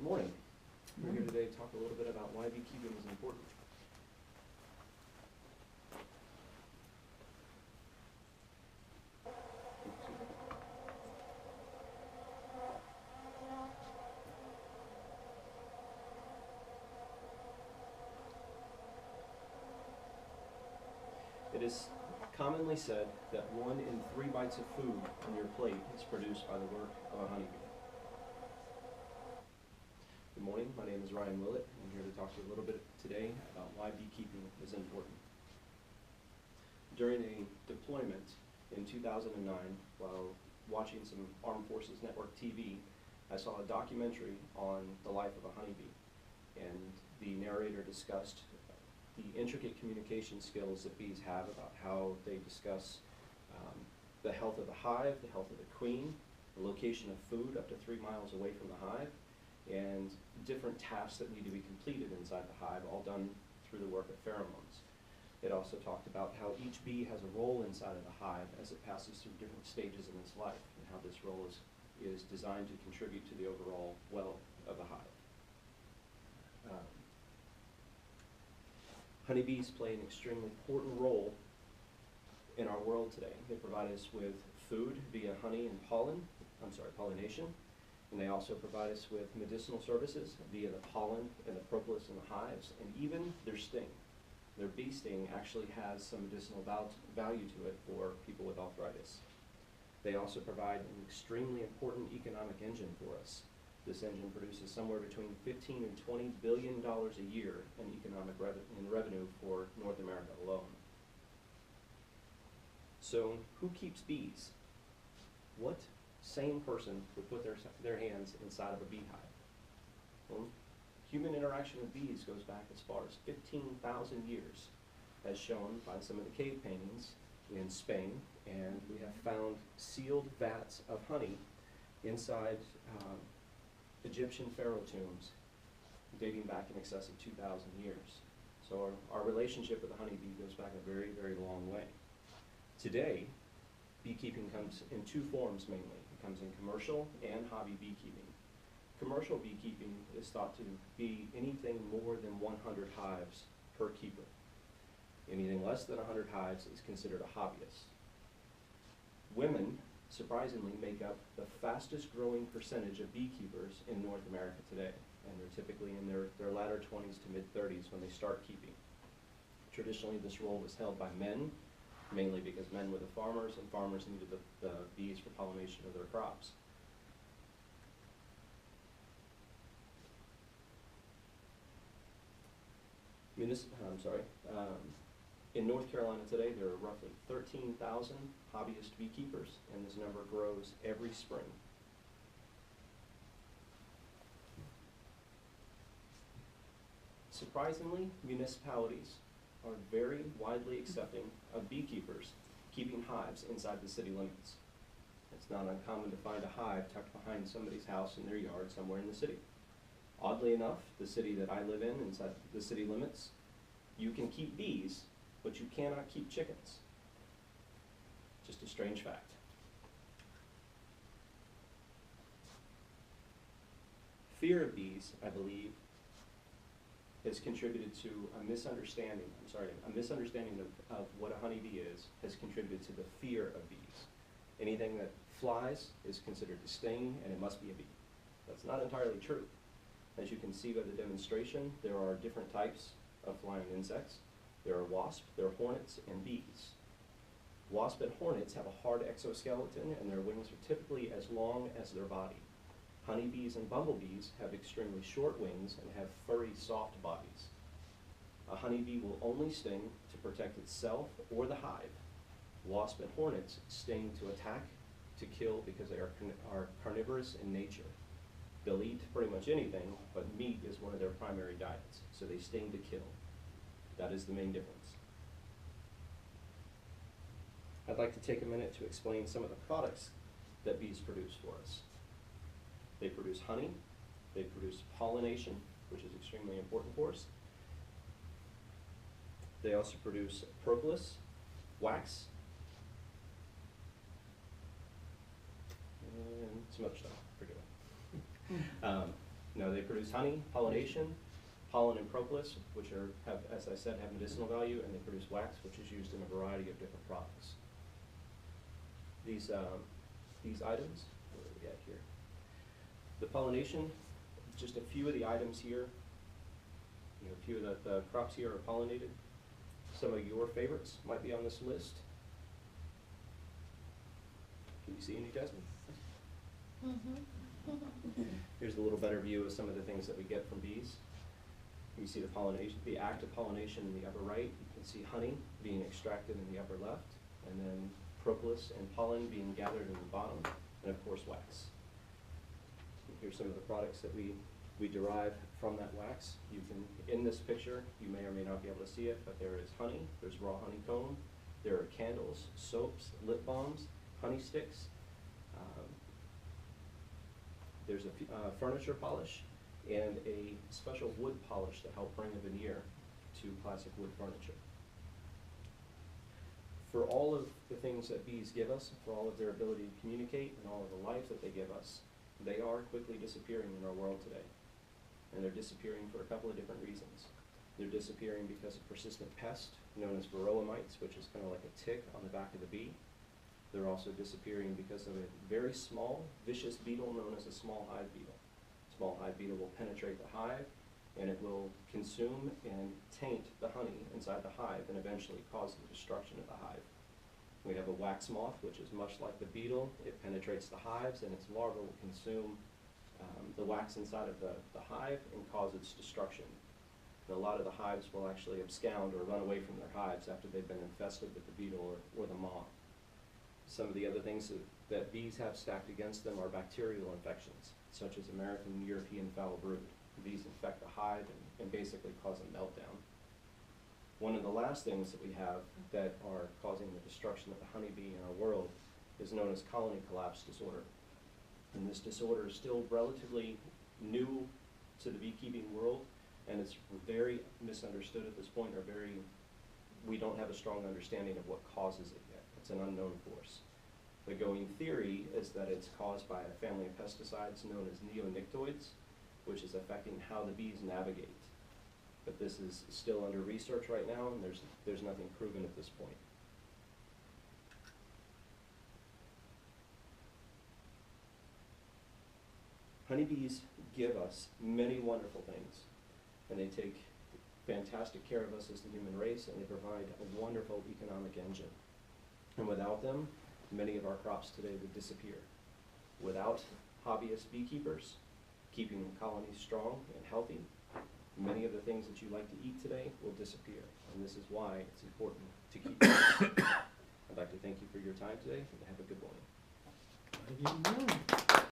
Good morning. We're here today to talk a little bit about why beekeeping is important. It is commonly said that 1 in 3 bites of food on your plate is produced by the work of a honeybee. Good morning, my name is Ryan Willett. I'm here to talk to you a little bit today about why beekeeping is important. During a deployment in 2009, while watching some Armed Forces Network TV, I saw a documentary on the life of a honeybee, and the narrator discussed the intricate communication skills that bees have about how they discuss the health of the hive, the health of the queen, the location of food up to 3 miles away from the hive, and different tasks that need to be completed inside the hive, all done through the work of pheromones. It also talked about how each bee has a role inside of the hive as it passes through different stages in its life, and how this role is designed to contribute to the overall well of the hive. Honeybees play an extremely important role in our world today. They provide us with food via honey and pollination, and they also provide us with medicinal services via the pollen and the propolis in the hives, and even their sting. Their bee sting actually has some medicinal value to it for people with arthritis. They also provide an extremely important economic engine for us. This engine produces somewhere between $15 and $20 billion a year in economic revenue for North America alone. So who keeps bees? What sane person would put their hands inside of a beehive? Well, human interaction with bees goes back as far as 15,000 years, as shown by some of the cave paintings in Spain, and we have found sealed vats of honey inside Egyptian pharaoh tombs dating back in excess of 2,000 years. So our relationship with the honeybee goes back a very, very long way. Today, beekeeping comes in 2 forms mainly. It comes in commercial and hobby beekeeping. Commercial beekeeping is thought to be anything more than 100 hives per keeper. Anything less than 100 hives is considered a hobbyist. Women surprisingly make up the fastest growing percentage of beekeepers in North America today, and they're typically in their latter 20s to mid-30s when they start keeping. Traditionally, this role was held by men, mainly because men were the farmers, and farmers needed the bees for pollination of their crops. In North Carolina today, there are roughly 13,000 hobbyist beekeepers, and this number grows every spring. Surprisingly, municipalities are very widely accepting of beekeepers keeping hives inside the city limits. It's not uncommon to find a hive tucked behind somebody's house in their yard somewhere in the city. Oddly enough, the city that I live in, inside the city limits, you can keep bees, but you cannot keep chickens. Just a strange fact. Fear of bees, I believe, has contributed to a misunderstanding of what a honeybee is, has contributed to the fear of bees. Anything that flies is considered to sting, and it must be a bee. That's not entirely true. As you can see by the demonstration, there are different types of flying insects. There are wasps, there are hornets, and bees. Wasps and hornets have a hard exoskeleton, and their wings are typically as long as their body. Honeybees and bumblebees have extremely short wings and have furry, soft bodies. A honeybee will only sting to protect itself or the hive. Wasps and hornets sting to attack, to kill, because they are carnivorous in nature. They'll eat pretty much anything, but meat is one of their primary diets, so they sting to kill. That is the main difference. I'd like to take a minute to explain some of the products that bees produce for us. They produce honey, they produce pollination, which is extremely important for us. They also produce propolis, wax, and some other stuff, forget it. No, they produce honey, pollination, pollen and propolis, which have, as I said, have medicinal value, and they produce wax, which is used in a variety of different products. These items, where are we at here? The pollination, just a few of the items here. You know, a few of the crops here are pollinated. Some of your favorites might be on this list. Can you see any, Jasmine? Here's a little better view of some of the things that we get from bees. You see the pollination, the act of pollination in the upper right. You can see honey being extracted in the upper left, and then propolis and pollen being gathered in the bottom, and of course wax. Here's some of the products that we derive from that wax. You can, in this picture, you may or may not be able to see it, but there is honey, there's raw honeycomb, there are candles, soaps, lip balms, honey sticks. There's a furniture polish and a special wood polish to help bring a veneer to classic wood furniture. For all of the things that bees give us, for all of their ability to communicate and all of the life that they give us, they are quickly disappearing in our world today. And they're disappearing for a couple of different reasons. They're disappearing because of persistent pest known as varroa mites, which is kind of like a tick on the back of the bee. They're also disappearing because of a very small, vicious beetle known as a small hive beetle. Small hive beetle will penetrate the hive, and it will consume and taint the honey inside the hive and eventually cause the destruction of the hive. We have a wax moth, which is much like the beetle. It penetrates the hives, and its larva will consume the wax inside of the hive and cause its destruction. And a lot of the hives will actually abscond or run away from their hives after they've been infested with the beetle or the moth. Some of the other things that bees have stacked against them are bacterial infections, such as American European foul brood. Bees infect the hive and basically cause a meltdown. One of the last things that we have that are causing the destruction of the honeybee in our world is known as colony collapse disorder. And this disorder is still relatively new to the beekeeping world, and it's very misunderstood at this point, or we don't have a strong understanding of what causes it yet. It's an unknown force. The going theory is that it's caused by a family of pesticides known as neonicotinoids, which is affecting how the bees navigate. But this is still under research right now, and there's nothing proven at this point. Honeybees give us many wonderful things, and they take fantastic care of us as the human race, and they provide a wonderful economic engine. And without them, many of our crops today would disappear. Without hobbyist beekeepers keeping colonies strong and healthy, many of the things that you like to eat today will disappear. And this is why it's important to keep them. I'd like to thank you for your time today, and have a good morning. Thank you.